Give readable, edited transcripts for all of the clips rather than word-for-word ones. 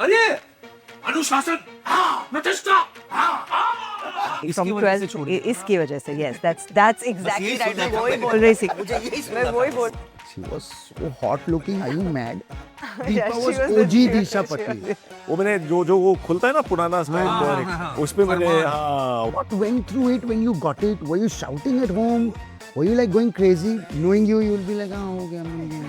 अरे अनुशासन, हाँ, प्रतिष्ठा, हाँ, इसकी वजह से छोड़ दिया। इसकी वजह से, yes, that's exactly right. मैं वही बोल रही थी, मैं वही बोल. She was so hot looking. Are you mad? Yeah, Deepa she was was OG the- Disha Patli. वो मैंने जो वो खुलता है ना पुराना स्टाइल उस पे मैंने हाँ What went through it when you got it? Were you shouting at home? Were you like going crazy? Knowing you will be like, oh, okay.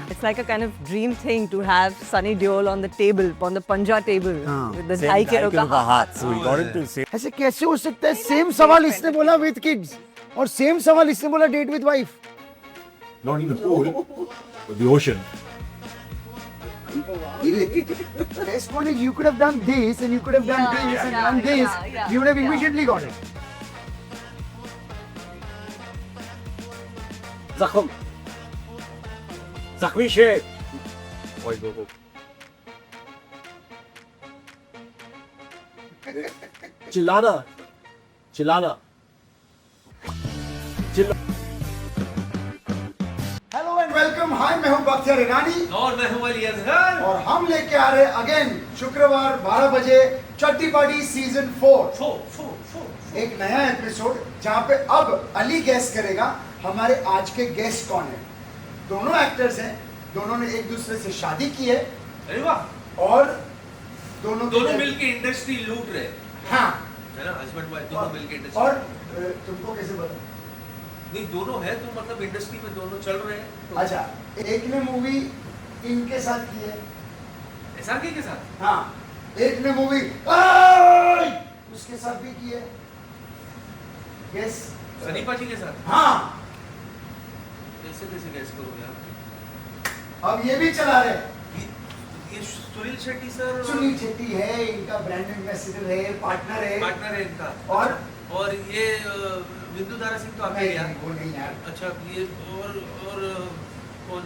It's like a kind of dream thing to have Sunny Deol on the table, on the panja table, हाँ. with the ढाई kilo का हाथ. so we got into same ऐसे कैसे हो सकता है? Same सवाल इसने बोला with kids और सेम सवाल इसने बोला date with wife. not in the pool but the ocean Best one is you could have done this and you could have done this and done this. You would have immediately got it. जख्मी शेख चिल्लाना चिल्लाना Hello and welcome. Hi, मैं हूँ बख्तियार ईरानी और मैं हूँ अली असगर। और हम लेके आ रहे अगेन शुक्रवार 12 बजे चट्टी पार्टी सीजन 4 एक नया एपिसोड जहाँ पे अब अली गेस करेगा हमारे आज के गेस्ट कौन है। दोनों एक्टर्स हैं, दोनों ने एक दूसरे से शादी की है अरे वाह, और दोनों मिलके इंडस्ट्री लूट रहे हैं, हाँ है ना, हस्बैंड वाइफ दोनों मिलके इंडस्ट्री। और तुमको कैसे पता? नहीं दोनों है तो मतलब इंडस्ट्री में दोनों चल रहे हैं तो। अच्छा, एक ने मूवी इनके साथ की है, एसआरके के साथ। हाँ, एक ने मूवी उसके साथ भी की है। गेस सनी पाजी के साथ। हाँ, कैसे कैसे गैस करो यार। अब ये भी चला रहे। ये सुनील शेट्टी सर सुनील शेट्टी है, इनका ब्रांड एम्बेसडर है, पार्टनर है। पार्टनर है इनका। और ये बिंदु दारा सिंह तो आपके यार। वो नहीं यार। अच्छा ये और कौन,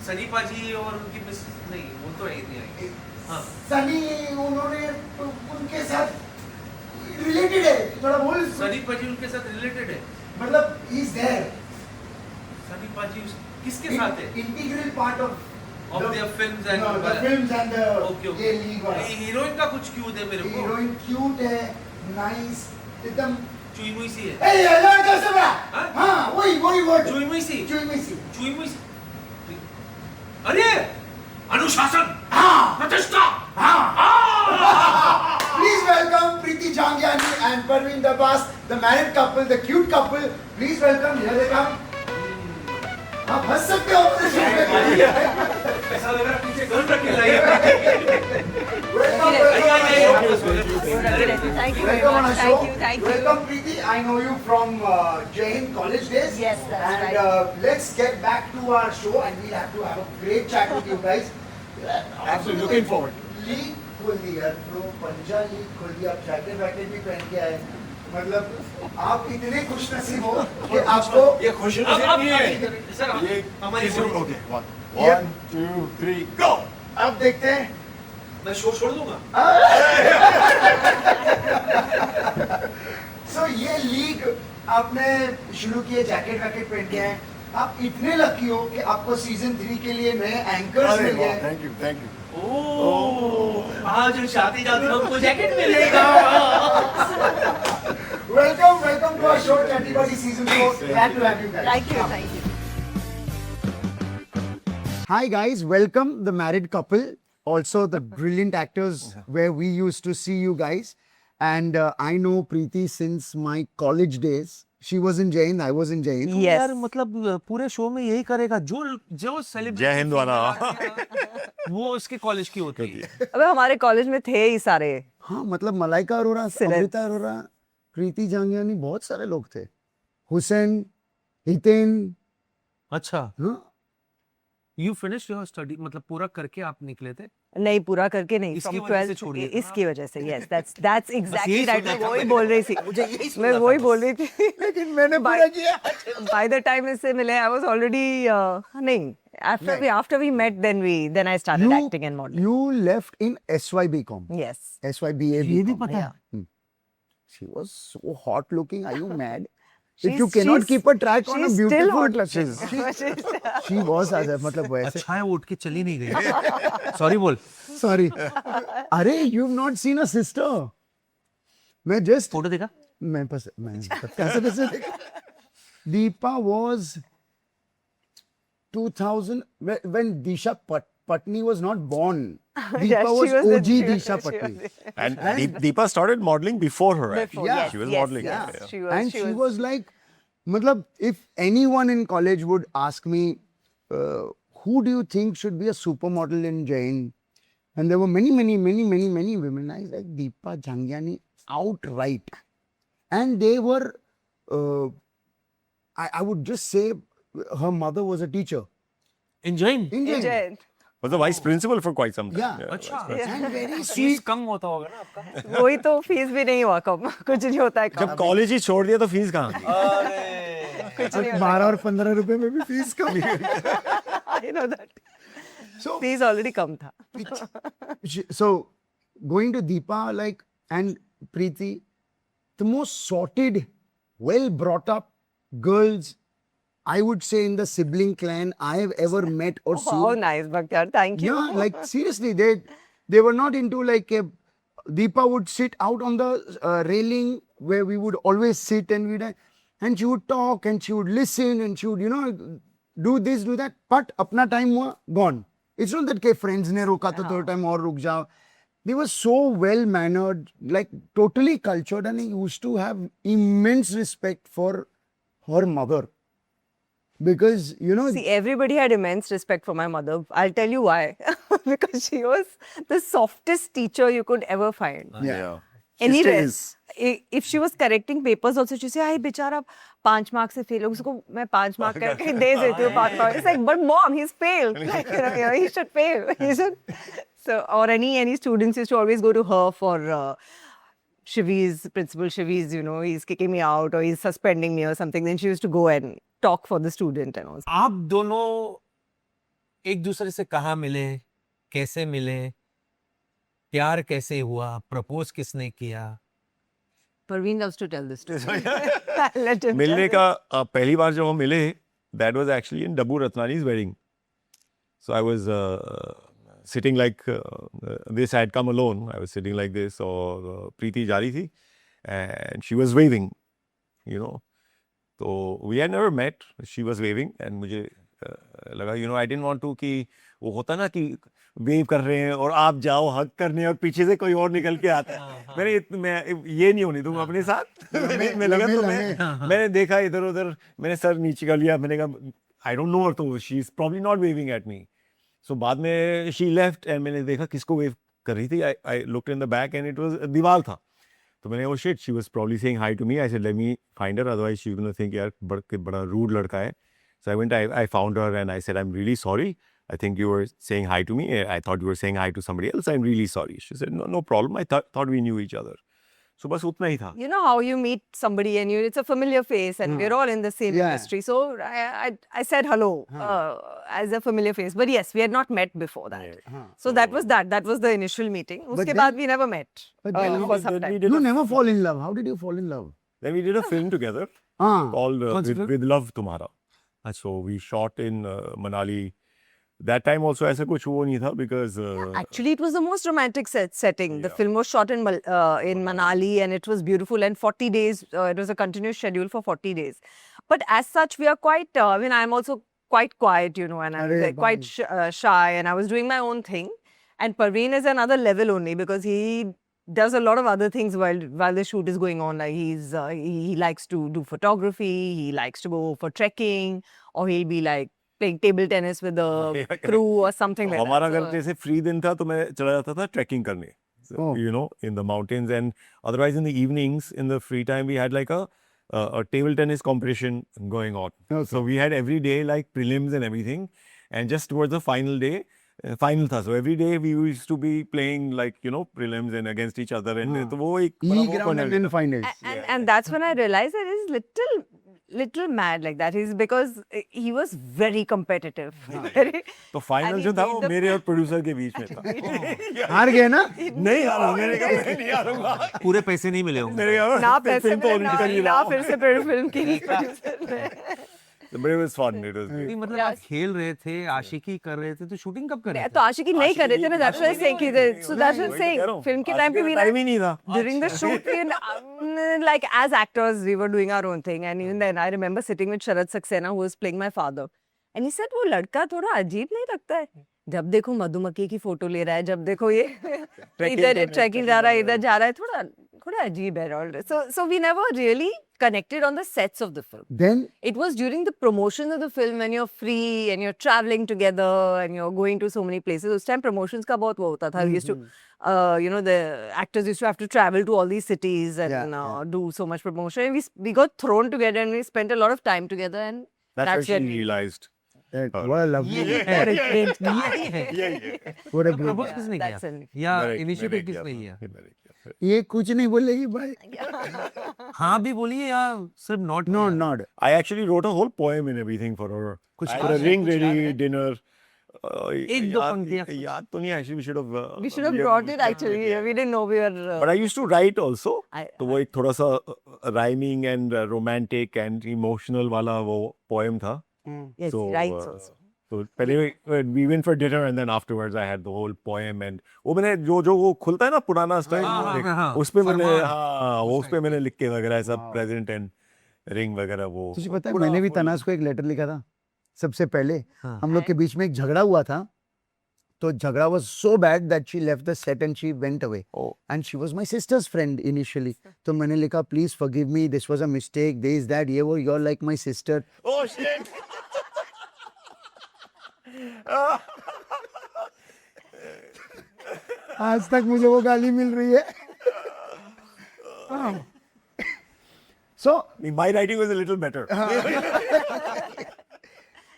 सनी पाजी और उनकी मिस नहीं, वो तो नहीं आई। हाँ सनी उन्होंने उनके साथ रिलेटेड है, थोड़ा बोल। सनी पाजी उनके साथ रिलेटेड है, मतलब ही इज देयर। सनी पाजी किसके साथ है? Integral part of their films and the films and the okay. ये लीग वाला। हीरोइन का कुछ क्यों दे मेरे को? हीरोइन क्यूट है, नाइस, एकदम चुई मुई सी है। ए यार कैसे बड़ा? हाँ? हाँ, वही वर्ड। चुई मुई सी। चुई मिसी। चुई मुई सी। अरे अनुशासन, हाँ, प्रतिष्ठा, हाँ। Please welcome Preeti Jangiani and Parveen Dabas, the married couple, the cute couple. Please welcome. Here they come. आप हंस सकते हो। ऐसा लग रहा है पीछे घर रख के लाई। Welcome, Thank you very welcome on our much. show. Thank you. Welcome, Preeti. I know you from Jai Hind College days. Yes, that's and, right. Let's get back to our show, and we'll have to have a great chat with you guys. Absolutely looking forward. League खोल दी यार, pro पंजा league खोल दी, आप jacket वैकेट भी पहन के आए। मतलब आप इतने खुश नसीब हो कि आपको ये खुशी नहीं है सर ये हमारी ओके 1 2 3 गो अब देखते हैं। मैं शो छोड़ दूंगा। सो ये लीग आपने शुरू किए, जैकेट वैकेट पहन के आए। आप इतने लकी हो कि आपको सीजन 3 के लिए नए एंकर्स मिल गए। थैंक यू ओह, आज शादी जाती हमको जैकेट मिलेगा। Welcome to our show, Chatty Party Season 4. Glad to have you guys. Thank you. Hi guys, welcome the married couple, also the brilliant actors where we used to see you guys. And I know Preeti since my college days. She was in Jai Hind, I was in Jai Hind. Yes. यार मतलब पूरे show में यही करेगा जो celebrity जय हिंद वाला वो उसके कॉलेज की होती है। अबे हमारे कॉलेज में थे ही सारे। हाँ, मतलब मलाइका अरोरा, Celeb. अमृता अरोरा, प्रीति जांगियानी, बहुत सारे लोग थे। हुसैन, हितेन, अच्छा, हाँ, यू फिनिश योर स्टडी, मतलब पूरा करके आप निकले थे? नहीं, पूरा करके नहीं, इसकी from वजह से 12th छोड़ दिया था। इसकी वजह से, yes, that's exactly यही right. सुनना मैं था वही मैंने। बोल रही थी, मुझे यही सुनना मैं था वही बस। बोल रही थी। लेकिन मैंने पूरा किया। By the time इससे मिले, I was already नहीं. After we met, then I started acting and modeling. You left in SYBCom. Yes. SYBA. ये भी पता है? She was so hot looking. Are you mad? If you cannot keep a track on a she's still beautiful, hot looking. she was as मतलब वैसे. अच्छा है वो उठ के चली नहीं गई सॉरी बोल Sorry. अरे you've not seen a sister. मैं just फोटो देखा मैं कैसे देखा? Deepa was 2000 when Disha Patni was not born. Deepa Yes, was she was OG she was- Disha she Patni. was- And Deepa started modeling before her. Before, actually. yes, She was yes, modeling. yes. yeah. She was. And she was like, matlab, if anyone in college would ask me, who do you think should be a supermodel in Jain? And there were many women. I was like, Deepa Jhangiani, outright. And they were, I would just say, her mother was a teacher enjoying in Jain. Jain. Was the vice principal for quite some time. Yeah. अच्छा And very fees sweet. कम होता होगा ना आपका वही तो fees भी नहीं हुआ कम कुछ नहीं होता है जब कम कॉलेज ही छोड़ दिया तो फीस कहाँ थी? कुछ नहीं 12 और 15 रुपए में भी फीस कम ही I know that So, fees already कम था so going to Deepa, like, and Preeti, the most sorted, well brought up girls, I would say, in the sibling clan I have ever met or How seen. nice Bhaktyar, thank you. Yeah, like seriously, they were not into like a. Deepa would sit out on the railing where we would always sit and she would talk and she would listen and she would, do this, do that. But apna time hua, gone. It's not that ke friends ne roka to third time or ruk jao. They were so well mannered, like totally cultured, and I used to have immense respect for her mother. Because, See, everybody had immense respect for my mother. I'll tell you why. Because she was the softest teacher you could ever find. Yeah. Anyway, is. if she was correcting papers also, she said, "Ay, बेचारा 5 marks से fail हो उसको मैं 5 mark करके दे देती हूँ 5 marks." It's like, but mom, he's failed. Like, he should fail. He should. So, or any students used to always go to her for Principal Shivi's, he's kicking me out or he's suspending me or something. Then she used to go and talk for the student and all. आप दोनों एक दूसरे से कहाँ मिले कैसे मिले प्यार कैसे हुआ प्रपोज किसने किया Parveen loves to tell this story. Let him मिलने tell it. का पहली बार जब हम मिले, that was actually in Dabu Ratnani's wedding. So I was sitting like this. I had come alone. I was sitting like this, or Preeti जा रही थी, and she was waving, So we had never met. She was waving, and मुझे लगा, I didn't want to कि वो होता ना कि वेव कर रहे हैं और आप जाओ हग करने और पीछे से कोई और निकल के आता है। मैं ये नहीं होने दूंगा अपने साथ। मैं लगा तो मैंने देखा इधर उधर, मैंने सर नीचे कर लिया, मैंने कहा I don't know her, तो she is probably not waving at me. So बाद में she left and मैंने देखा किसको वेव कर रही थी. I looked in the back and it was दीवार था. तो मैंने oh shit, she was probably saying hi to me. I said let me find her, otherwise she's gonna think यार बड़ा rude लड़का है. So I went, I found her and I said I'm really sorry. I think you were saying hi to me. I thought you were saying hi to somebody else. I'm really sorry. She said no problem. I thought we knew each other. So बस उतना ही था. You know how you meet somebody and it's a familiar face and we're all in the same industry. So I said hello as a familiar face. But yes, we had not met before that. So that was that. That was the initial meeting. Uske then- baad we never met. But then For some time. You never fall in love. How did you fall in love? Then we did a film together called with Love Tumhara. So we shot in Manali. That time also ऐसा कुछ वो नहीं था because Actually, it was the most romantic setting. The film was shot in Manali and it was beautiful. And 40 days, it was a continuous schedule for 40 days. But as such, we are quite, I'm also quite quiet, and I'm quite shy and I was doing my own thing. And Parveen is another level only because he does a lot of other things while the shoot is going on. Like he likes to do photography, he likes to go for trekking, or he'll be like playing table tennis with the crew or something like हमारा that. अगर जैसे free दिन था तो मैं चला जाता था ट्रैकिंग करने, in the mountains, and otherwise in the evenings in the free time we had like a table tennis competition going on. So we had every day like prelims and everything, and just towards the final day. Final था, so every day we used to be playing like prelims and against each other, and तो वो एक E ground and then finals. And that's when I realized that it's little mad like that. He's because he was very competitive. Very- तो final And जो he था made वो the- मेरे और producer के बीच में था हार गए ना? नहीं हारा मैंने कहा मैं नहीं हारूंगा पूरे पैसे नहीं मिले होंगे मेरे कहा ना पैसे फिल्म तो मिले, ऑलरेडी कर ही ना रहा फिर से फिल्म की producer ने। But it was fun. It was great. नहीं, मतलब आप खेल रहे थे, आशिकी कर रहे थे, तो शूटिंग कब कर रहे तो थे? आशिकी नहीं कर रहे थे ना, that's what I'm saying कि so that's what I'm saying film के टाइम पे भी टाइम ही नहीं था during the shoot like as actors we were doing our own thing, and even then I remember sitting with Sharad Saxena who was playing my father, and he said वो लड़का थोड़ा अजीब नहीं लगता है, जब देखो मधुमक्खी की फोटो ले रहा है, जब देखो ये इधर ट्रैकिंग जा रहा है, इधर जा रहा है, थोड़ा थोड़ा अजीब है. So we never really connected on the sets of the film. Then It was during the promotion of the film when you're free and you're traveling together and you're going to so many places. Us time promotions का बहुत वो होता था. We used to, the actors used to have to travel to all these cities and do so much promotion. And we got thrown together and we spent a lot of time together, and That's when when she realized. what a lovely. What a propose good. किसने that's किया? it. या मैंने initiative किया किसने था, लिया? मैंने किया था। ये कुछ नहीं बोलेगी भाई. हाँ भी बोलिए या सिर्फ not? No, not. I actually wrote a whole poem and everything for her. कुछ I याद had a है? ring कुछ याद ready, है? dinner. एक दो पंक्तियाँ। याद तो नहीं actually we should have. We should have brought it actually. We didn't know we were. But I used to write also. I- तो वो एक थोड़ा सा rhyming and romantic and emotional वाला वो poem था. Yes, So, right. Also. तो पहले we went for dinner and then afterwards I had the whole poem and वो मैंने जो वो खुलता है ना पुराना स्टाइल हाँ, उस पे मैंने फरमान। हाँ वो उस पे मैंने लिख के वगैरह सब प्रेजेंट एंड रिंग वगैरह वो तुझे पता है मैंने भी तनाज को एक लेटर लिखा था सबसे पहले. हाँ। हम लोग के बीच में एक झगड़ा हुआ था, तो झगड़ा was so bad that she left the set and she went away. Oh. And she was my sister's friend initially. तो मैंने लिखा please forgive me, this was a mistake, this that, ये वो, you're like my sister. Oh shit! आज तक मुझे वो गाली मिल रही है. So My writing was a little better.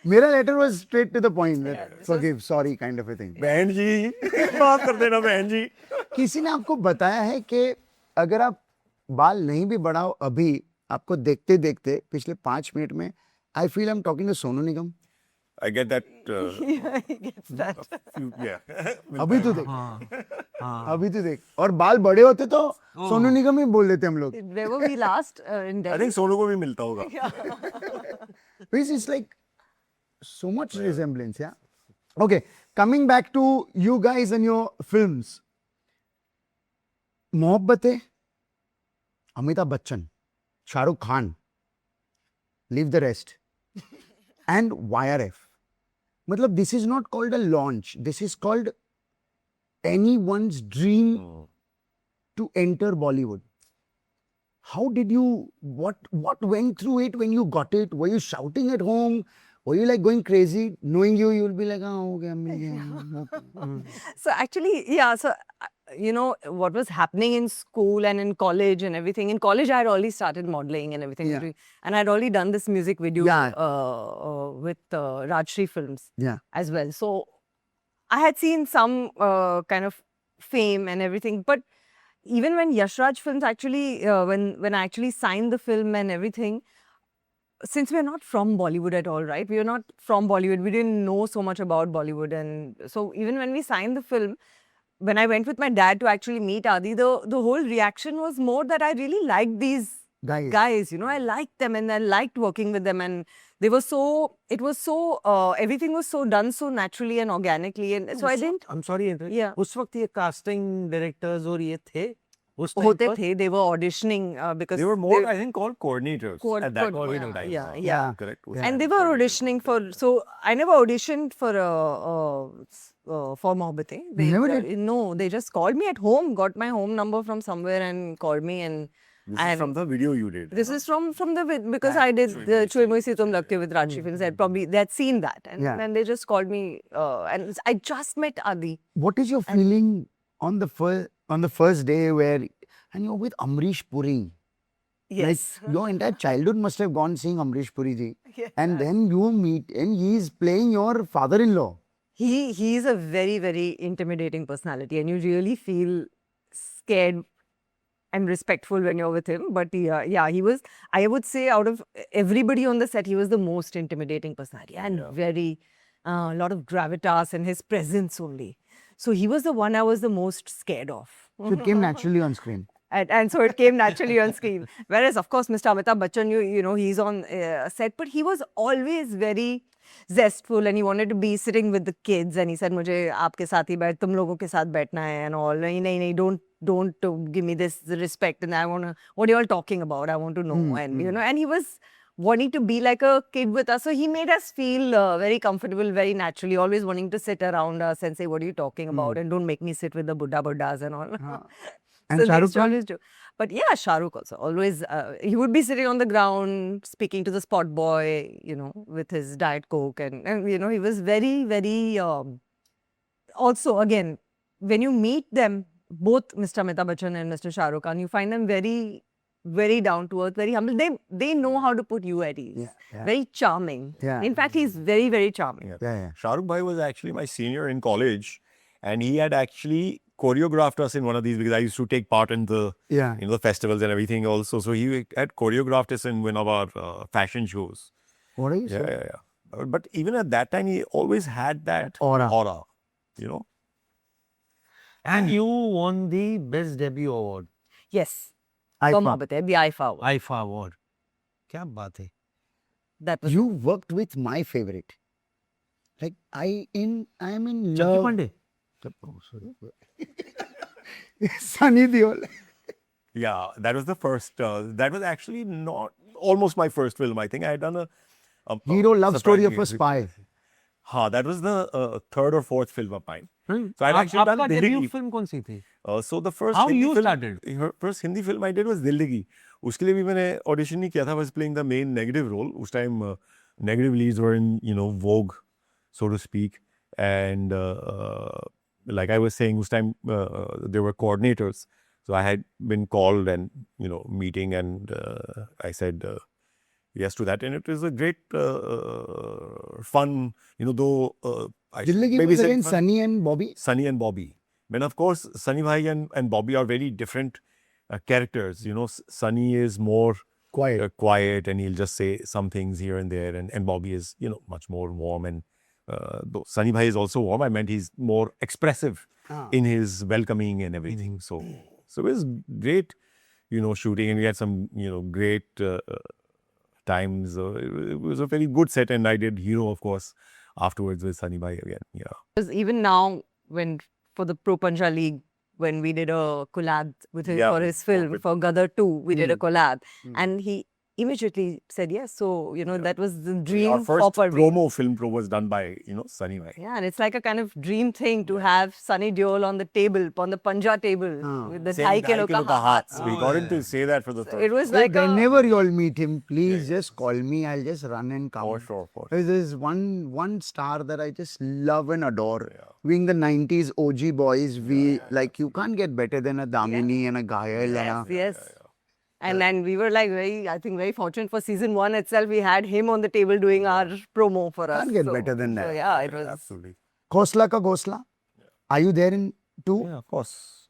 मेरा letter was straight to the point. Forgive, sorry kind of a thing. बहन जी माफ कर देना बहन जी. किसी ने आपको बताया है कि अगर आप बाल नहीं भी बढ़ाओ अभी, आपको देखते देखते पिछले 5 मिनट में I feel I am talking to Sonu Nigam. I get that. Yeah, he gets that. Yeah. अभी तो देख, हाँ अभी तो देख. और बाल बड़े होते तो सोनू निगम ही बोल देते हम लोग. Where were we last? In I Delhi. think Sonu को भी मिलता होगा. It's like so much resemblance, yeah. Okay, coming back to you guys and your films. Mohabbatein, Amitabh Bachchan, Shahrukh Khan, leave the rest, and YRF. मतलब this is not called a launch. This is called anyone's dream to enter Bollywood. How did you, what went through it when you got it? Were you shouting at home? Were you like going crazy? Knowing you'll be like, oh, okay, I'm in. So actually, yeah, so what was happening in school and in college and everything. In college, I had already started modeling and everything. Yeah. And I'd already done this music video Yeah. with Rajshri Films Yeah. as well. So I had seen some kind of fame and everything. But even when Yash Raj Films actually, when I actually signed the film and everything, since we're not from Bollywood at all, right? We are not from Bollywood. We didn't know so much about Bollywood. And so even when we signed the film, when I went with my dad to actually meet Adi, the whole reaction was more that I really liked these Guys. I liked them and I liked working with them, and they were so, it was so, everything was so done so naturally and organically, and so I didn't, I'm sorry, Yeah. उस वक्त ये casting directors और ये थे उस time होते पर? थे, they were auditioning because They were more, I think, called coordinators Coord- at that coord- point. yeah, time. yeah, yeah. Correct. And they were auditioning for, so I never auditioned for Mohabbatein. They Never did? No, they just called me at home, got my home number from somewhere and called me, and This is from the video you did. this is from the because I did the Choy Moi Si Tum Lagke with Rajshri Films. They had seen that, and Yeah. then they just called me, and I just met Adi. What is your feeling on the first day where, and you're with Amrish Puri? Yes. Like your entire childhood must have gone seeing Amrish Puri ji. Yeah. And then you meet and he's playing your father-in-law. He's a very, very intimidating personality, and you really feel scared and respectful when you're with him. But yeah, he was, I would say, out of everybody on the set, he was the most intimidating personality and very, a lot of gravitas and his presence only. So he was the one I was the most scared of. So it came naturally on screen. And so it came naturally on screen. Whereas, of course, Mr. Amitabh Bachchan, you know, he's on set, but he was always very zestful and he wanted to be sitting with the kids. And he said, "मुझे आपके साथ ही बैठ, तुम लोगों के साथ बैठना है," and all. नहीं, don't give me this respect. And I want to, what are you all talking about? I want to know. And you know, and he was wanting to be like a kid with us. So he made us feel very comfortable, very naturally, always wanting to sit around us and say, "What are you talking about?" And don't make me sit with the buddhas and all. And So Shah they Rukh Khan? always do. But yeah, Shah Rukh also always, he would be sitting on the ground speaking to the spot boy, you know, with his Diet Coke. And you know, he was very, very, also again, when you meet them, both Mr. Amitabh Bachchan and Mr. Shah Rukh Khan, you find them very, very down to earth, very humble. They know how to put you at ease. Yeah. Very charming. Yeah. In fact, he's very, very charming. Yeah. Shah Rukh Bhai was actually my senior in college, and he had actually choreographed us in one of these because I used to take part in the Yeah. the festivals and everything also. So he had choreographed us in one of our fashion shows. What are you saying? Yeah. But even at that time, he always had that Aura. you know. And you won the Best Debut Award, Yes. IFA. For Mohabbat, the IFA award. IFA Award. क्या बात है? That was You worked with my favorite. Like I am in Chunky love. Pandey. Oh, sorry. Sunny Deol. Yeah, that was the first. That was actually not almost my first film. I think I had done a Hero love story of a surprise- spy. हाँ, that was the third or fourth film of mine. So I'd आप- actually done आपका Zindagi. debut film कौन सी थी? So the first How Hindi you film, started? First Hindi film I did was Zindagi. उसके लिए भी मैंने audition नहीं किया था. I was playing the main negative role. उस time negative leads were in Vogue, so to speak. And like I was saying, उस time there were coordinators. So I had been called and meeting, and I said yes to that, and it was a great fun. Though I should Zindagi maybe was say again fun. Sunny and Bobby. Sunny and Bobby. When of course Sunny Bhai and Bobby are very different characters. Sunny is more quiet, and he'll just say some things here and there, and Bobby is much more warm. And though Sunny Bhai is also warm, I meant he's more expressive in his welcoming and everything. So it was great, shooting, and we had some great times. It was a very good set, and I did Hero, of course, afterwards with Sunny Bhai again. Yeah. Because even now, when for the Pro Punja League, when we did a collab with him for his film, for Gadar 2, we did a collab. And he immediately said yes. So, that was the dream Our first for promo film was done by, Sunny Bhai. Yeah, and it's like a kind of dream thing to have Sunny Deol on the table, on the Panja table, with the Saying Dhai Kilo Ka Haath. So we got him to say that for the So third. it was Well, like whenever you all meet him, please just call me. I'll just run and come. For sure. There's one star that I just love and adore. Being the 90s OG boys, like you can't get better than a Damini and a Ghayal. Yes. And then we were like very fortunate for season 1 itself. We had him on the table doing our promo for us. Can't get better than that. So yeah, it was. Absolutely. Ghosla ka Ghosla. Are you there in 2? Yeah, of course.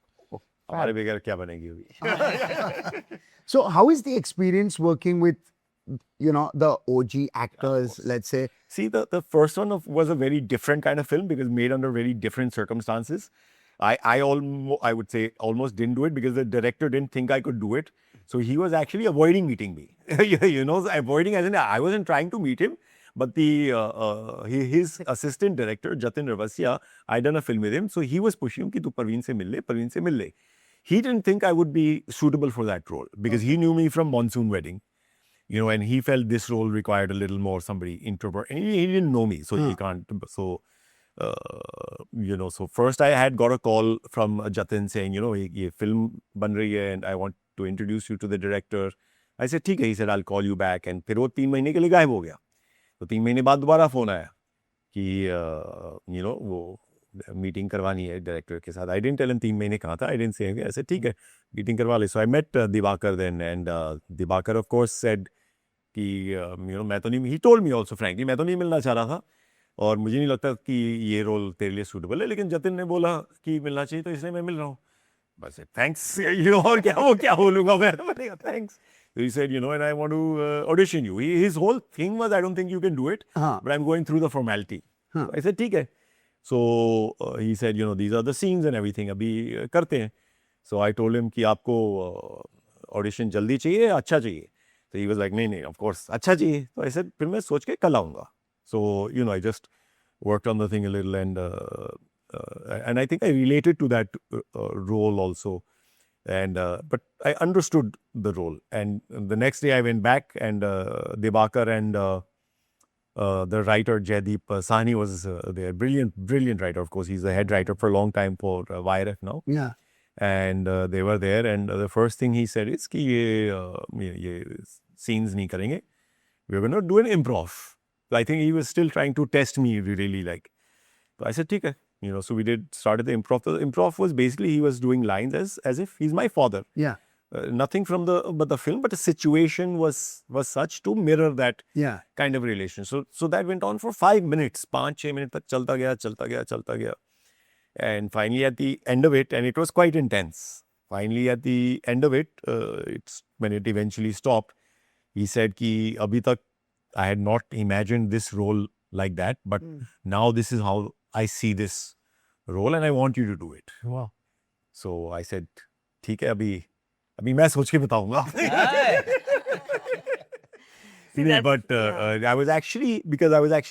हमारे बगैर क्या बनेगी अभी? So how is the experience working with, the OG actors, let's say? See, the first one was a very different kind of film because made under very different circumstances. I would say almost didn't do it because the director didn't think I could do it. So he was actually avoiding meeting me. Avoiding as in I wasn't trying to meet him, but his assistant director, Jatin Ravasiya, I done a film with him. So he was pushing him कि तू परवीन से मिल ले. He didn't think I would be suitable for that role because he knew me from Monsoon Wedding. And he felt this role required a little more somebody introvert. And he didn't know me, so he can't. So, so first I had got a call from Jatin saying, ये film ban rahi hai and I want to introduce you to the director. I said, ठीक है. He said, I'll call you back. And फिर वो 3 महीने के लिए गायब हो गया. तो 3 महीने बाद दोबारा फोन आया कि, वो मीटिंग करवानी है डायरेक्टर के साथ. I didn't tell him 3 महीने कहाँ था. I didn't say anything. I said, ठीक है, मीटिंग करवा ले. So I met Diwakar then, and Diwakar of course said कि मैं तो नहीं, he told me also frankly, मैं तो नहीं मिलना चाह रहा था और मुझे नहीं लगता कि ये रोल तेरे लिए सूटेबल है, लेकिन जतिन ने बोला कि मिलना चाहिए तो इसलिए मैं मिल रहा हूँ. I said, thanks. You know, और क्या बोलूँगा मैं? मैंने कहा, thanks. So he said, you know, and I want to audition you. His whole thing was, I don't think you can do it, but I'm going through the formality. So I said, ठीक है. So he said, you know, these are the scenes and everything. अभी करते हैं. So I told him कि आपको audition जल्दी चाहिए या अच्छा चाहिए? So he was like, नहीं, of course, अच्छा चाहिए. So I said, फिर मैं सोच के कल आऊँगा. So, you know, I just worked on the thing a little and I think I related to that role also. And but I understood the role. And the next day I went back and Debakar and the writer Jaideep Sahni was there. Brilliant writer. Of course, he's the head writer for a long time for YRF now. Yeah. And they were there. And the first thing he said is कि ये scenes नहीं करेंगे. We're going to do an improv. So I think he was still trying to test me really like. So I said, ठीक है. You know, so we started the improv. The improv was basically he was doing lines as if he's my father. Yeah. Nothing from the film, but the situation was such to mirror that kind of relation. So that went on for 5 minutes. 5-6 minutes तक चलता गया. And finally at the end of it, and it was quite intense. Finally at the end of it, when it eventually stopped, he said कि अभी तक I had not imagined this role like that, but now this is how I see this role and I want you to do it. Wow. So I said, ठीक है अभी मैं सोच के बताऊंगा. But I was actually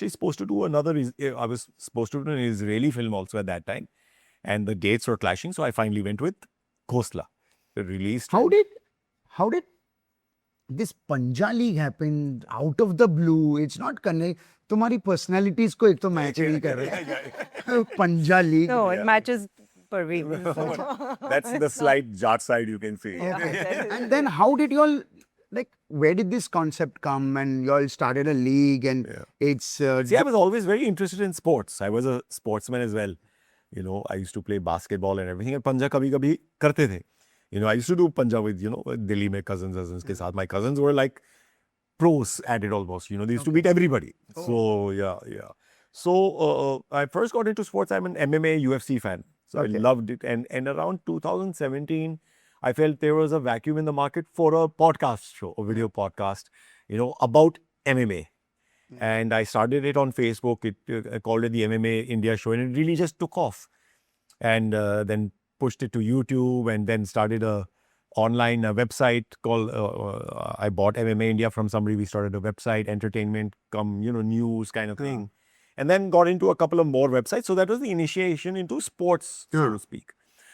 supposed to do I was supposed to do an Israeli film also at that time, and the dates were clashing. So I finally went with Khosla. The released. How did this Panja League happen out of the blue? It's not connect. तुम्हारी personalities को एक तो match नहीं कर रहे. Panja League. No, it matches Parveen. That's the slight Jat side you can see. Okay. And then how did you all, like, where did this concept come and you all started a league and it's... See, I was always very interested in sports. I was a sportsman as well. You know, I used to play basketball and everything. And Panja kabhi karte the. You know, I used to do Panja with, you know, Delhi mein cousins ke saath. My cousins were like pros at it almost. You know, they used to beat everybody. So, yeah. So, I first got into sports. I'm an MMA, UFC fan. So I loved it. And around 2017, I felt there was a vacuum in the market for a podcast show, a video podcast, you know, about MMA. And I started it on Facebook. I called it the MMA India Show, and it really just took off. And then pushed it to YouTube, and then started a online website called, I bought MMA India from somebody. We started a website, entertainment, news kind of thing. And then got into a couple of more websites. So that was the initiation into sports, so to speak.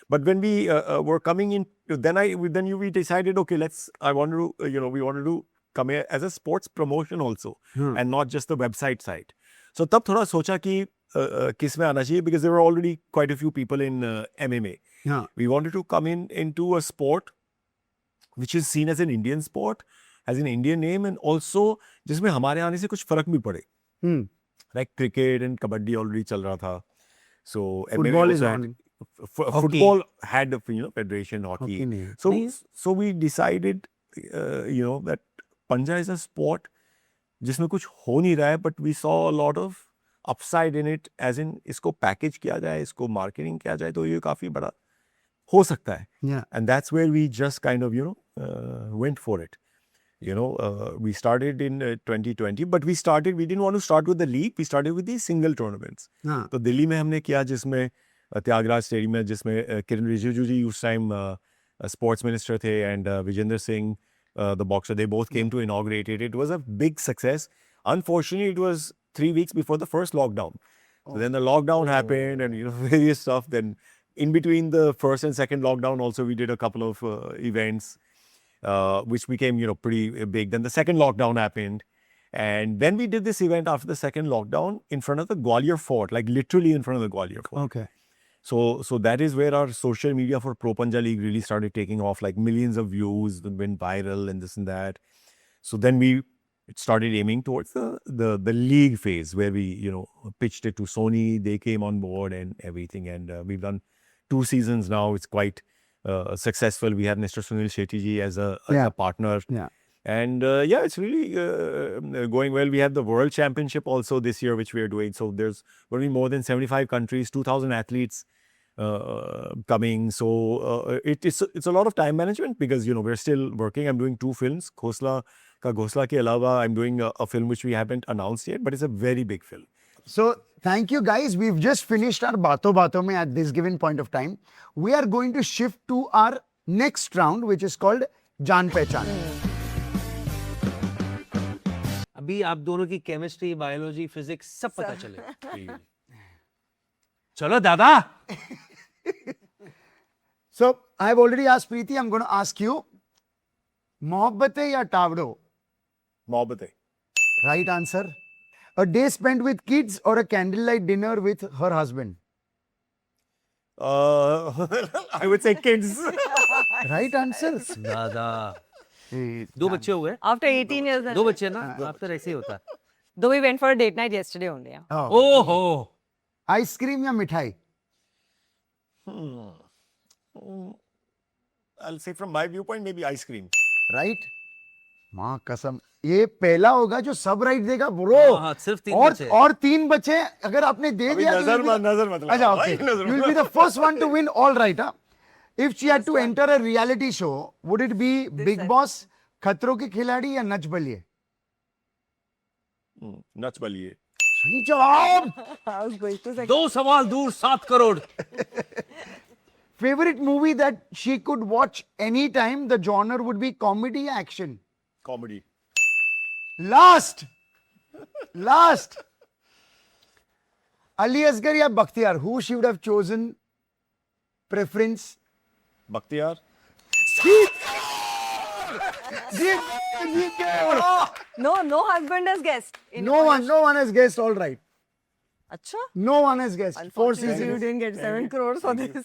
But when we were coming in, we decided, okay, we wanted to come here as a sports promotion also, and not just the website side. So तब थोड़ा सोचा कि किस में आना चाहिए, because there were already quite a few people in MMA. We wanted to come into a sport which is seen as an Indian sport, has an Indian name, and also जिसमें हमारे आने से कुछ फर्क भी पड़े. Like cricket and kabaddi already चल रहा था. So football is on. Football had a federation, hockey. So we decided, that Panja is a sport जिसमें कुछ हो नहीं रहा है, but we saw a lot of upside in it, as in इसको package किया जाए, इसको marketing किया जाए, तो ये काफी बड़ा हो सकता है. And that's where we just kind of, went for it. We started in 2020, but we didn't want to start with the league. We started with these single tournaments. तो दिल्ली में हमने किया, जिसमें त्यागराज स्टेडियम में, जिसमें किरण रिजिजू जी उस टाइम स्पोर्ट्स मिनिस्टर थे, and Vijender Singh, the boxer, they both came to inaugurate it. It was a big success. Unfortunately, it was 3 weeks before the first lockdown. So then the lockdown happened, and various stuff. Then in between the first and second lockdown also, we did a couple of events, which became, pretty big. Then the second lockdown happened. And then we did this event after the second lockdown in front of the Gwalior Fort, like literally in front of the Gwalior Fort. Okay. So that is where our social media for Pro Panja League really started taking off, like millions of views, went viral and this and that. So then we started aiming towards the league phase, where we, pitched it to Sony. They came on board and everything. And we've done 2 seasons now. It's quite successful. We have Mr. Sunil Shetty ji as a partner. Yeah. And it's really going well. We have the World Championship also this year, which we are doing. So there's going to be more than 75 countries, 2,000 athletes coming. So it's a lot of time management because we're still working. I'm doing 2 films. Ghosla ke alawa, I'm doing a film which we haven't announced yet, but it's a very big film. So thank you guys. We've just finished our Baaton Baaton mein at this given point of time. We are going to shift to our next round, which is called Jaan Pehchan. अभी आप दोनों की chemistry, biology, physics सब पता चले. चलो दादा. So I have already asked Preeti. I'm going to ask you. Mohabbatein ya Tavro? Mohabbatein. Right answer. A day spent with kids or a candlelight dinner with her husband? I would say kids. Right answer. दादा. Hey, 2 बच्चे हुए. After 18 years. 2 बच्चे ना. After ऐसे ही होता है. Though we went for a date night yesterday only. Yeah. Oh. ओहो. Ice cream या मिठाई? I'll say from my viewpoint, maybe ice cream. Right? माँ कसम ये पहला होगा जो सब राइट देगा ब्रो. हाँ, सिर्फ 3 और बचे. और 3 बचे अगर आपने दे दिया नजर मत लगाओ. अच्छा okay. You will be the first one to win all right. Huh? If she had to enter a reality show, would it be Big Boss, खतरों के खिलाड़ी या नच बलिए? नच बलिए. सही जवाब. I was going to say. 2 सवाल दूर 7 crore. Favorite movie that she could watch anytime, the genre would be comedy or action? Comedy. Last. Ali Asgar या Bakhtiar, who she would have chosen? Preference? Bakhtiar. No husband has guessed. No one has guessed all right. Acha? No one has guessed. 4 Unfortunately, you seasons. didn't get 7 crores for this.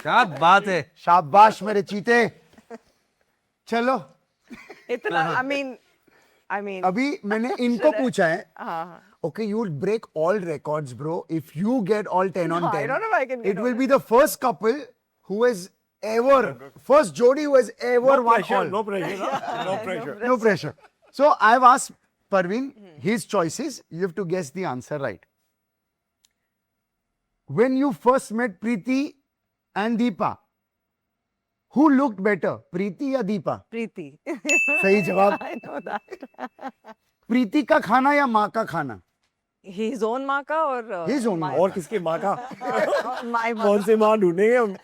क्या बात है. शाबाश मेरे चीते. चलो I mean. अभी मैंने इनको पूछा है. हाँ. Okay, you will break all records, bro. If you get all 10 on 10, I don't know if I can get it all will be the first couple who has ever, first Jodi who has ever won all. No pressure. No pressure. No pressure. So I've asked Parveen his choices. You have to guess the answer right. When you first met Preeti and Deepa, who looked better, Preeti या Deepa? Preeti. सही जवाब. I know that. प्रीति का खाना या माँ का खाना? His own माँ का or His own my, माँ. और किसके माँ का? my कौन mother. से माँ ढूंढेंगे हम?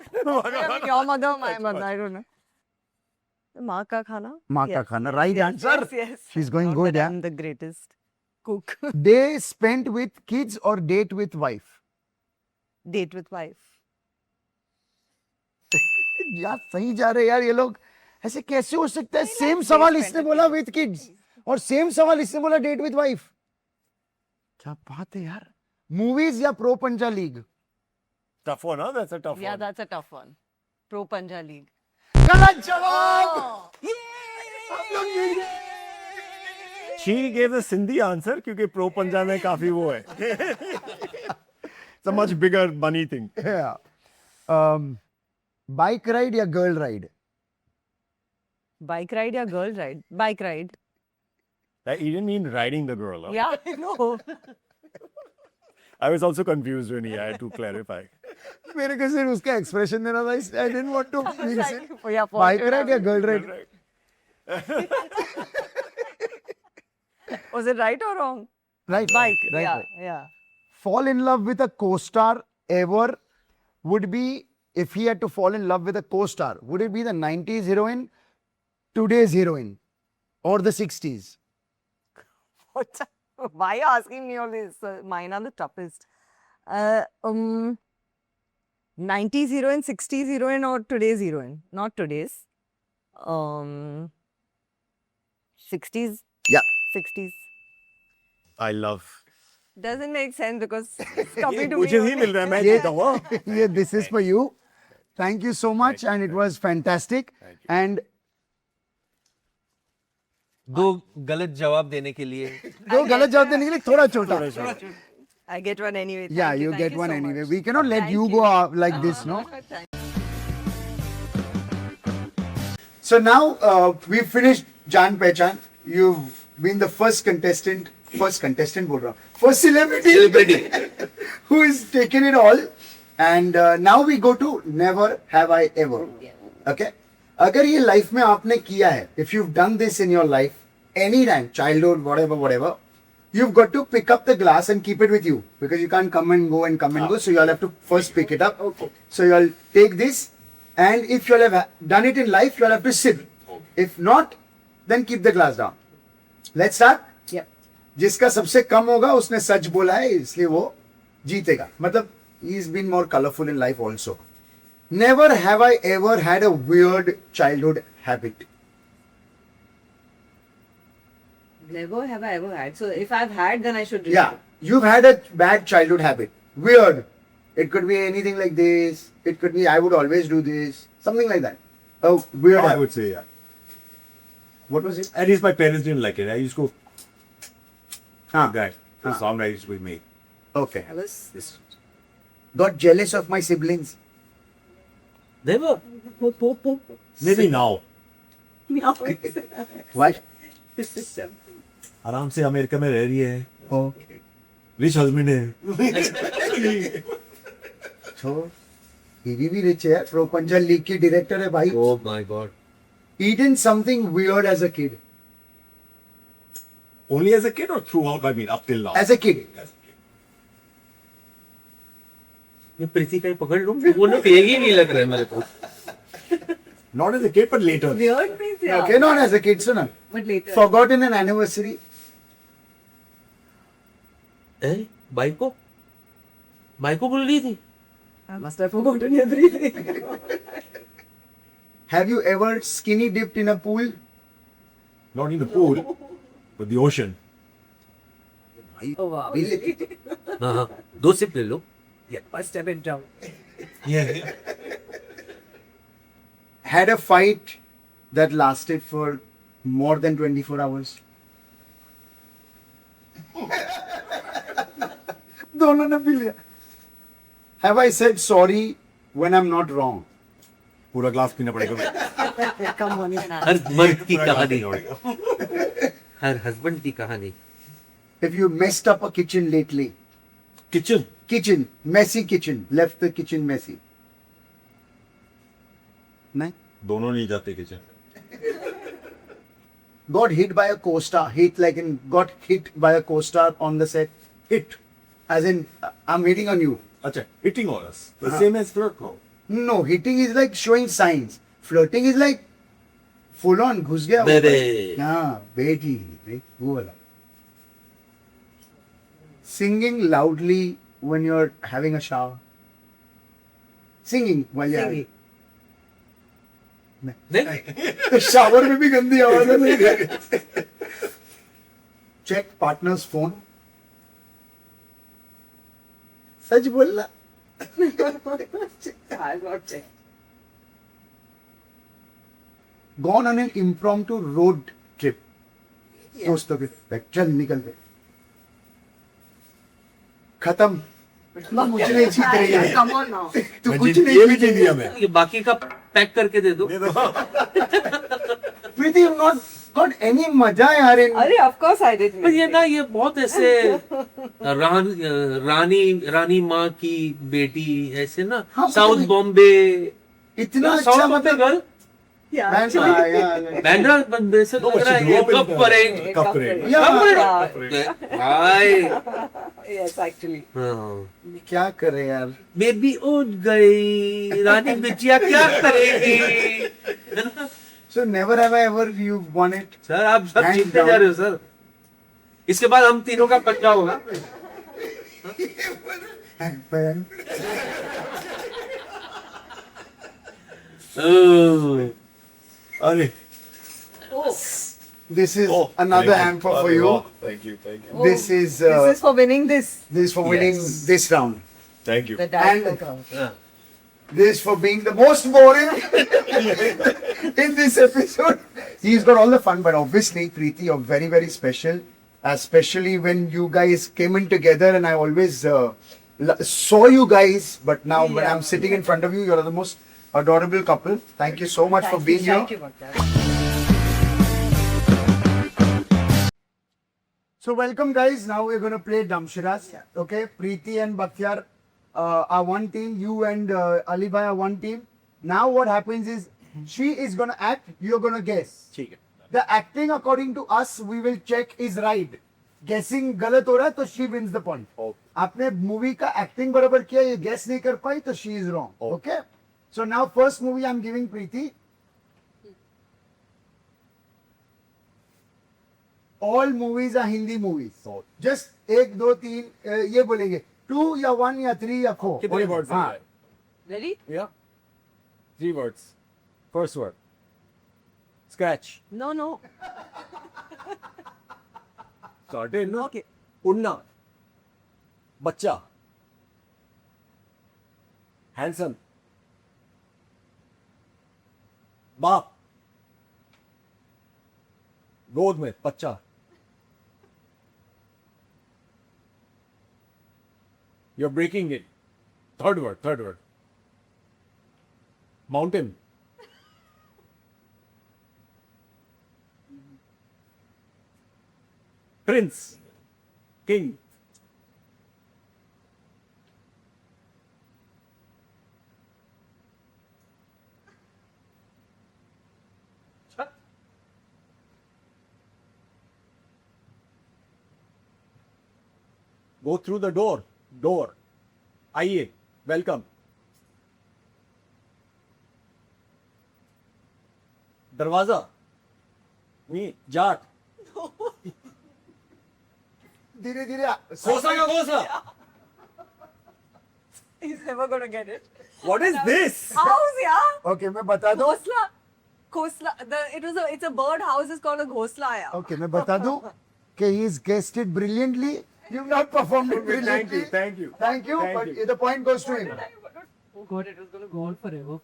Your mother, my mother. I don't know. माँ का खाना. माँ का Yes. खाना. Right answer. Yes. She's going Not good, that yeah. I'm the greatest cook. Day spent with kids or date with wife? Date with wife. यार सही जा रहे यार ये लोग. ऐसे कैसे हो सकता है? सेम like सवाल date इसने spent बोला with with kids और सेम सवाल इसने बोला डेट विद वाइफ. क्या बात है यार. मूवीज या प्रो पंजा league? Tough one, huh? That's a tough Yeah, one. that's a tough one. Pro Panja League. गलत जवाब. She gave the Sindhi answer क्योंकि pro पंजाब में काफी वो है. It's a much bigger money thing. Yeah. Bike ride या girl ride? Bike ride or girl ride? Bike ride. You didn't mean riding the girl. Huh? Yeah, I know. I was also confused when I had to clarify. मेरे को सिर्फ उसका expression देना था. I didn't want to mix it. Yeah, for Bike sure. ride या girl ride? Was it right or wrong? Right. Bike. Right. Yeah, Right. yeah. Fall in love with a co-star ever would be, if he had to fall in love with a co-star, would it be the 90s heroine, today's heroine, or the 60s? What? Why are you asking me all this? Mine are the toughest. 90s heroine, 60s heroine, or today's heroine? Not today's. 60s. Yeah. 60s. I love. Doesn't make sense because it's coming to me. मुझे ही only. मिल रहा है मैं ये जीता हूँ. yeah, this is for you. Thank you so much, and it was fantastic. And दो गलत जवाब देने के लिए. दो गलत जवाब देने के लिए थोड़ा छोटा. I get one anyway. Yeah, Thank you Thank get you one so anyway. much. We cannot let Thank you go out like this, no? Thank- So now we've finished Jaan Pehchan. You've been the first contestant बोल रहा हूँ, first celebrity who has taken it all. And now we go to never have I ever. Okay? अगर ये life में आपने किया है, if you've done this in your life, any time, childhood, whatever, you've got to pick up the glass and keep it with you because you can't come and go and come and go. So you'll have to first pick it up. Okay. So you'll take this, and if you'll have done it in life, you'll have to sip. If not, then keep the glass down. Let's start. Yep. जिसका सबसे कम होगा उसने सच बोला है इसलिए वो जीतेगा. मतलब he's been more colorful in life also. Never have I ever had a weird childhood habit. Never have I ever had. So if I've had, then I should. Yeah, you've had a bad childhood habit. Weird. It could be anything like this. It could be I would always do this. Something like that. Oh, weird I habit. would say, yeah. What was it? At least my parents didn't like it. I used to go, guy, the Ah. song I used to make. Okay. I was. Got jealous of my siblings. Never. Maybe now. What? आराम से America में रह रही है. Okay. Rich husband है. So, he भी rich है. प्रोपंचर league की डायरेक्टर है भाई. Oh my God. Eaten something weird as a kid. Only as a kid or throughout? I mean, up till now. As a kid. ये प्रीति का ही पकड़ लूं वो लोग एक ही नहीं लग रहे मेरे को. Not as a kid, but later. Weird things, yeah. Okay, not as a kid, so no. But later. Forgotten an anniversary. Bike को भूल गई थी. I must have forgotten everything. Have you ever skinny dipped in a pool? Not in the pool, but the ocean. Oh wow. हाँ 2 SIP ले लो. Must have been drunk. Yeah. Had a fight that lasted for more than 24 hours? दोनों ने P लिया. Have I said sorry when I'm not wrong? पूरा glass पीना पड़ेगा. Come on, हर मर्द की पूरा कहानी. glass पीना पड़ेगा. हर हस्बैंड की कहानी. If you messed up a kitchen lately, Kitchen. messy kitchen, left the kitchen messy. नहीं? दोनों नहीं जाते kitchen. Got hit by a co-star. Got hit by a co-star on the set. Hit. As in, I'm hitting on you. अच्छा, hitting on us. The same as flirt. No. No, hitting is like showing signs. Flirting is like full on घुस गया. बेबे. हाँ, बेटी. वो वाला. Singing loudly when you're having a shower. Singing while you're having. नहीं shower में भी गंदी आवाज है. Check partners phone. सच बोलना. I got checked. Gone on an impromptu road trip. Yeah. दोस्तों के साथ. चल निकल गए. खत्म. तू कुछ नहीं जीत रही है. Come on now. तू कुछ ये नहीं भी जीत दिया मैं. ये बाकी का पैक करके दे दो. प्रीति, you've not got any मजा यार in. अरे of course I did. पर ये ना ये बहुत ऐसे रानी माँ की बेटी ऐसे ना हाँ, साउथ पता बॉम्बे इतना साउथ अच्छा बॉम्बे मतलब. Girl Yeah. बैंड्रा बंदे से लग रहा है ये कब परेड. Cup parade. Yeah. भाई Yes, actually. हाँ. क्या करे यार. बेबी उठ गई रानी बिटिया क्या करेगी. So never have I ever you won it. Sir आप सब Hands जीतते down. जा रहे हो सर. इसके बाद हम तीनों का पंगा होगा. ओह. अरे. This is Oh, another thank you. hamper for you. Thank you. This is This is for winning this. for winning Yes. this round. Thank you. The Diet And- Coke. This for being the most boring in this episode. He's got all the fun, but obviously, Preeti, you're very, very special. Especially when you guys came in together, and I always saw you guys. But now, when I'm sitting in front of you, you're the most adorable couple. Thank you so much for being Thank here. you, Bhaktiyar. So welcome, guys. Now we're going to play Damshiras. Okay, Preeti and Bhaktiyar are one team. You and Ali Bhai are one team. Now what happens is she is gonna act. You're gonna guess. ठीक है. The acting according to us, we will check is right. Guessing गलत हो रहा है तो she wins the point. Okay. आपने movie का acting बराबर किया, ये गेस नहीं कर पाई तो she is wrong. Okay. So now first movie I'm giving Preeti. All movies are Hindi movies. Okay. Just 1, 2, 3 ये बोलेंगे 2 या 1 या 3 या 4. कितने words हैं? हाँ. Ready? Yeah. 3 words. First word. Scratch. No, no. Certain. Okay. उड़ना. बच्चा. Handsome. बाप. गोद में बच्चा. You're breaking it. Third word. Mountain. Prince. King. Go through the door. आइए. Welcome. दरवाजा. नहीं, जाट. धीरे धीरे घोसला का घोसला. He's never gonna get it. What is this? House, yeah. Okay, मैं बता दूं. Ghosla. Ghosla. It's a bird house. It's called a ghosla, yeah. Okay, मैं बता दूं कि he's guessed it brilliantly. You've not performed it brilliantly. Thank you. Thank you. Thank But you. the point goes to him. Oh God, it was gonna go on forever.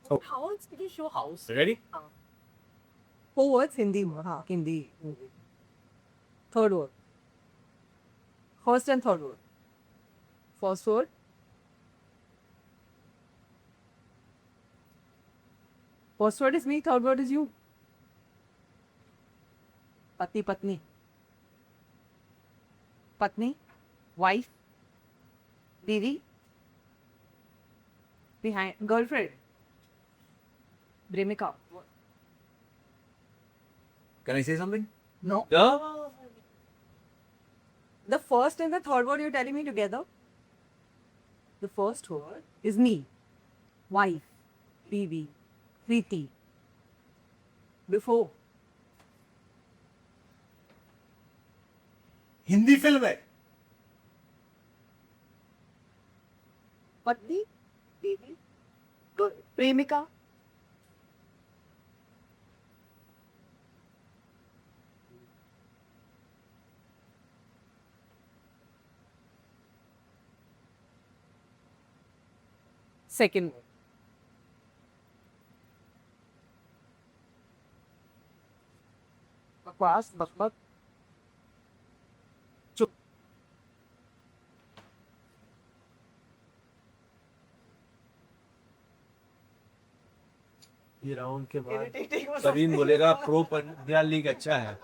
Oh. How else did you show house? Ready? 4 words Hindi. हाँ, Hindi. Third word. First and third word. First word. First word is me. Third word is you. Pati, patni. Patni. Wife. Didi. Behind. Girlfriend. Premika. Can I say something? No. No. The first and the third word you're telling me together? The first word is me. Wife. Bibi. Preeti. Before. Hindi film है. Patni. Bibi. Premika. Second word. बकवास बकबक चुप ये round के बाद प्रवीण बोलेगा pro Punjab league अच्छा है.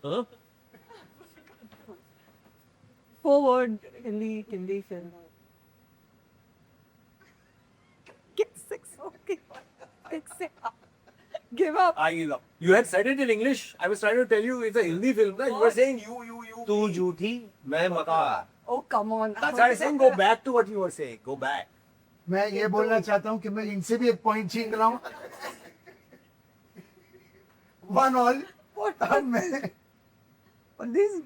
हाँ? 4 word Hindi film. Get 6. Okay. Fix it. Give up. You had said it in English. I was trying to tell you it's a Hindi film. You were saying you. तू झूठी मैं मका. Oh, come on. That's why I'm saying go back to what you were saying. Go back. मैं ये बोलना चाहता हूँ कि मैं इनसे भी एक पॉइंट छीन रहा हूँ. 1 all. अब मैं This.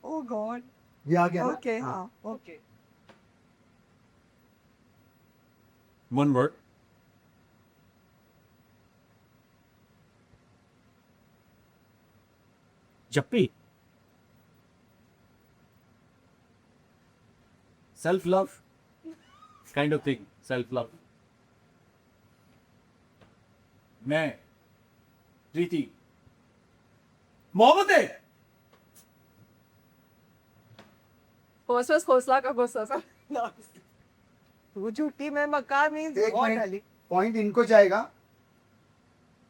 Oh God. ये आ गया ना? Okay. हाँ. Okay. One word. Jappi. Self-love. Kind of thing. Self-love. मैं प्रीति मोहब्बत है. First was खोसला का खोसला सा. No. तू झूठी मैं मकान means एक what मिनट Ali? पॉइंट इनको जाएगा.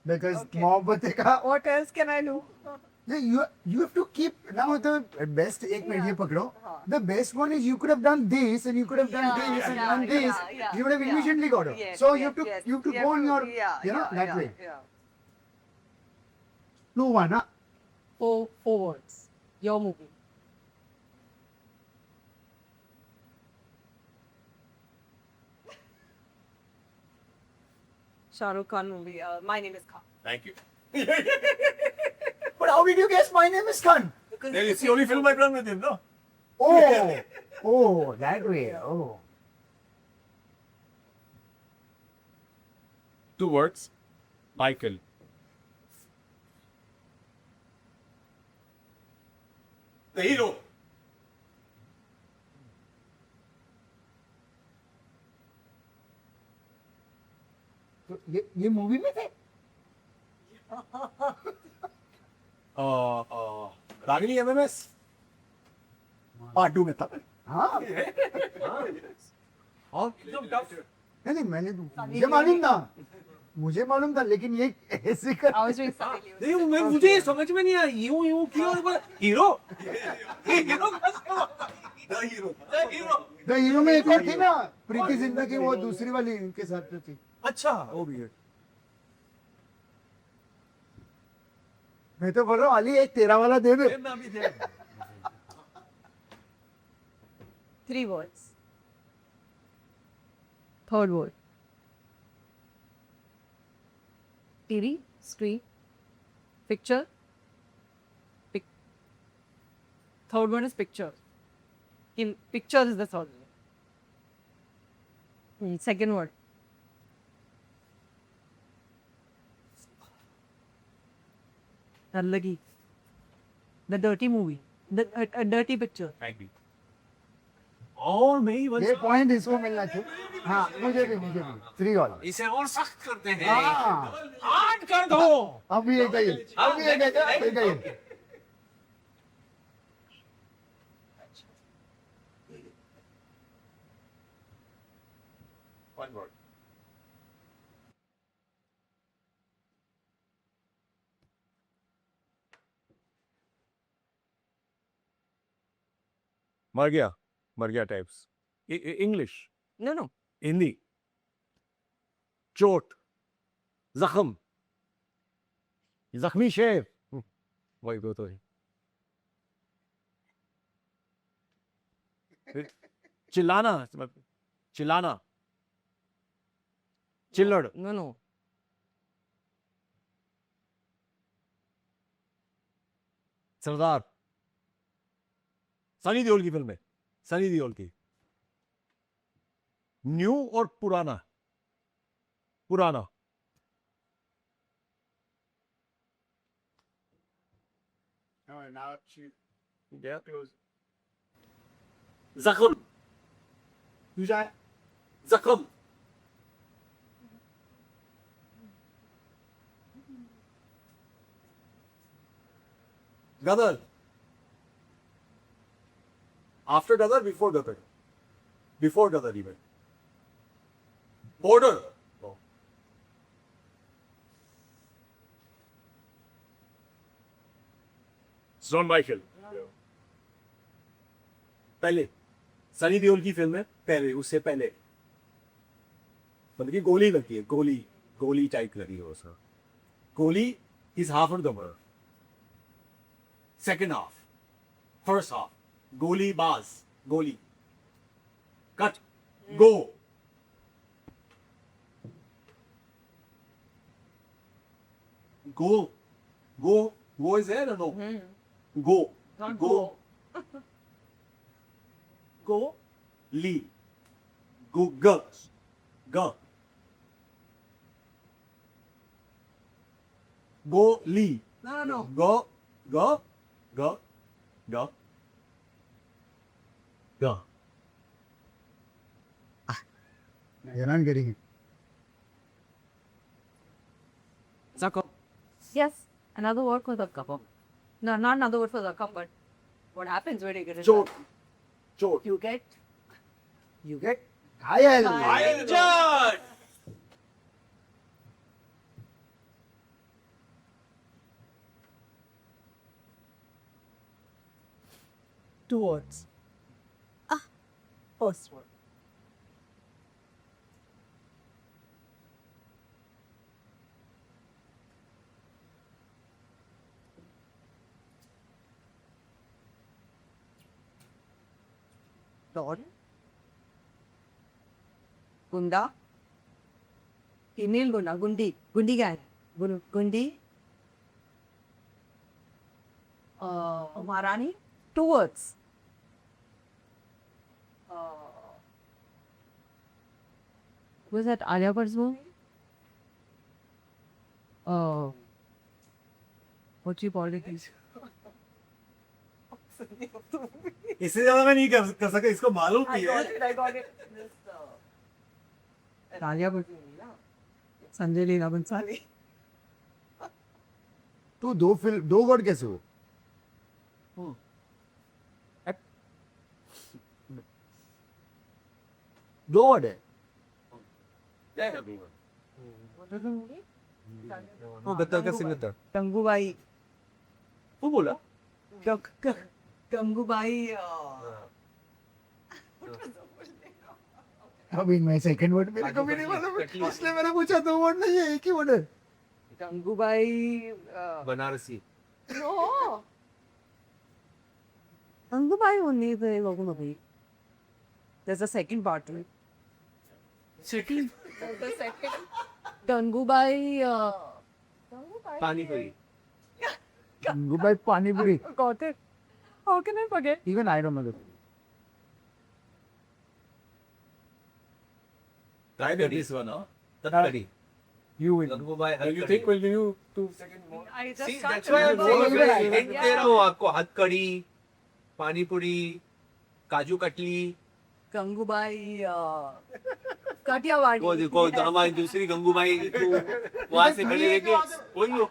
because मोहब्बत का What else can I do? you have to keep now the best एक मिनट ये पकड़ो. The best one is you could have done this and you could have done this and done this. You would have immediately got it. Yes, So yes, you have to yes. you have to You go have on to- your that way. No one, huh? Four words. Your movie. Shah Rukh Khan movie. My name is Khan. Thank you. But how did you guess my name is Khan? It's the only film I've done with him, no? Oh, that way. Oh. 2 words. Michael. The hero. तो ये movie में थे? Ragini MMS. Part 2 में था. हाँ. और एकदम tough. नहीं मुझे मालूम था लेकिन ये ऐसे कर I was doing Sunny Leone. नहीं मैं मुझे समझ में नहीं आया यूं यूं किया और बोला, हीरो हीरो द हीरो में एक और थी ना प्रीति जिंटा की वो दूसरी वाली उनके साथ जो थी. अच्छा वो भी है. मैं तो बोल रहा हूँ अली एक तेरा वाला दे दे. मैं अभी दे. 3 words. Third word. TV, screen, picture. Third one is picture. In picture is the third one. Second word. Nallagi. The dirty movie. A dirty picture. Thank you. और मैं ही ये पॉइंट इसको मिलना चाहिए. हाँ मुझे भी 3 ऑल. इसे और सख्त करते हैं. हाँ 8 कर दो. अभी एक गई. One word. मर गया टाइप्स. इंग्लिश. No. हिंदी. चोट. जख्म. जख्मी शेर. वही तो है. चिल्लाना. चिल्लड़. No. सरदार. सनी देओल की फिल्म है. सनी देओल की. न्यू और पुराना. जख्म. जख्म. गदर. After Gadar, before Gadar. Before Gadar even. Border. Oh. John Michael. पहले सनी देओल की फिल्म है. पहले उससे पहले मतलब कि गोली लगती है. गोली टाइप लगी है उसका. गोली is half of the murder. Second half. First half. गोली बाज. गोली. Cut. Go. Go is there or no? Go. Not Go. Go. Lee. Go. Go. Go. Lee. No. Go. हैरान करेगी. Zakam. Yes. Another word for Zakam. No, not another word for Zakam, but what happens when you get it? चोट. You get घायल. Injured. Two words. First word. Lord. Gunda. Female Gunda. Gundi. Gundi क्या है? Gundi. Maharani. Two words. Was that Alia Bhatt's movie? What she politics? इससे ज्यादा मैं नहीं कर सका, इसको मालूम नहीं है। I got it. Alia Bhatt. Sanjay Leela Bhansali. तो दो वर्ड कैसे हो? दो वर्ड है। वो बता कैसे बता? गंगूबाई. वो बोला गंगूबाई. अभी मैं सेकंड वर्ड मेरे को भी नहीं मालूम, इसलिए मैंने पूछा। दो वर्ड नहीं है, एक ही वर्ड है। Gangubai. Banarasi. No. Gangubai only the Gangubhai. There's a second part to it. City The second. Gangubhai. पानी पूरी. गंगूबाई पानी पूरी। Got it. How can I forget? Even I don't know. Try this one, huh? Tatkari. You win. Gangubai You think we'll give you 2 seconds more? I just See, can't that's why I'm remember. saying hint दे रहा हूँ आपको. हथकड़ी, पानी पूरी, काजू कतली. गंगूबाई. काठियावाड़ी. वो देखो हमारी दूसरी गंगूबाई वहां से खड़े लेके वही हो.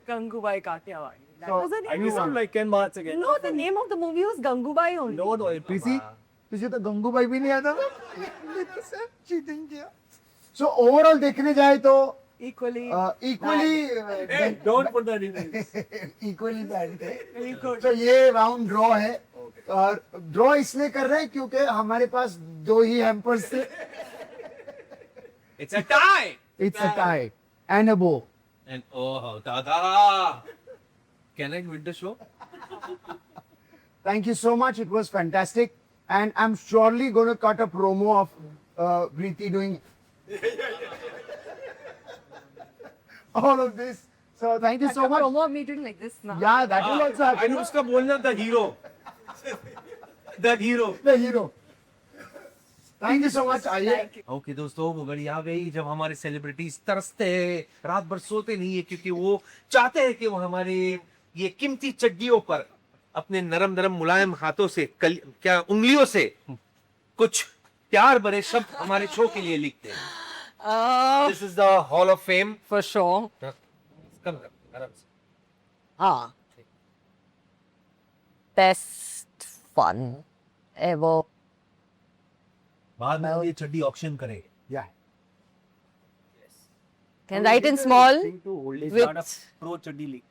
Gangubhai Kathiawadi. That was the I name. will sound like Ken Marks again. No, the name of the movie was Gangubai only. No, PC, तुझे तो गंगूबाई भी नहीं आता था। चीटिंग किया। So overall देखने जाए तो Equally. equally don't put that in this. equally bad थे। Very good. तो ये राउंड ड्रॉ है और ड्रॉ इसलिए कर रहे हैं क्योंकि हमारे पास दो ही हैम्पर्स थे। It's a tie. It's a tie and a bow. And oh, Dada. Can I win the show? Thank you so much. It was fantastic. And I'm surely going to cut a promo of Preeti doing all of this. So thank you so much. Promo of me doing like this now. Yeah, that will also I happen. know उसका बोलना the hero. The hero. The hero. Thank you so much. आइए. Okay दोस्तों, वो घड़ी आ गई जब हमारे celebrities तरसते हैं, रात भर सोते नहीं है क्योंकि वो चाहते हैं कि वो हमारे ये कीमती चड्डियों पर अपने नरम नरम मुलायम हाथों से क्या उंगलियों से कुछ प्यार भरे शब्द हमारे शो के लिए लिखते हैं. This is the hall of fame. For sure. कम कर आराम से. Ah. Best fun ever. बाद में ये चड्डी ऑक्शन करेंगे. Yeah. Can write in small With pro chaddi league.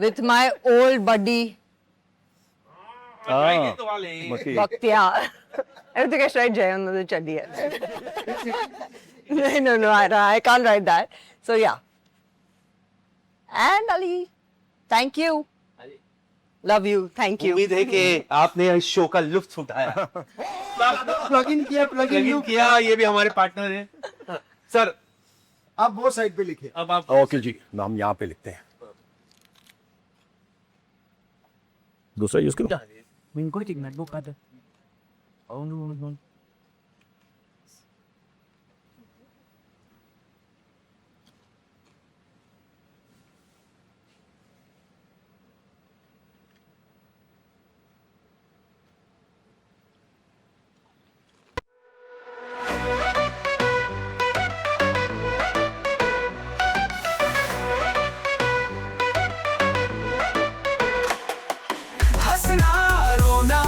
with my old buddy try तो वाले. Okay. Bhaktiyar. I don't think I should write Jay on the chaddi. No, I can't write that. So yeah. And Ali, thank you. Love you. Thank you. उम्मीद है कि आपने इस show का लुत्फ उठाया. Plug in किया, plug in लेकिन किया, ये भी हमारे पार्टनर है. सर आप वो साइड पे लिखिए. अब आप ओके जी, नाम यहाँ पे लिखते हैं. दूसरा यूज करो. Mình có trình notebook cả rồi. Oh no. हंसना रोना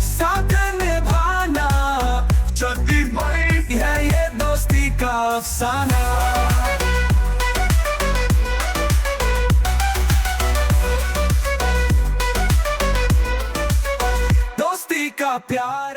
साथ निभाना का प्यार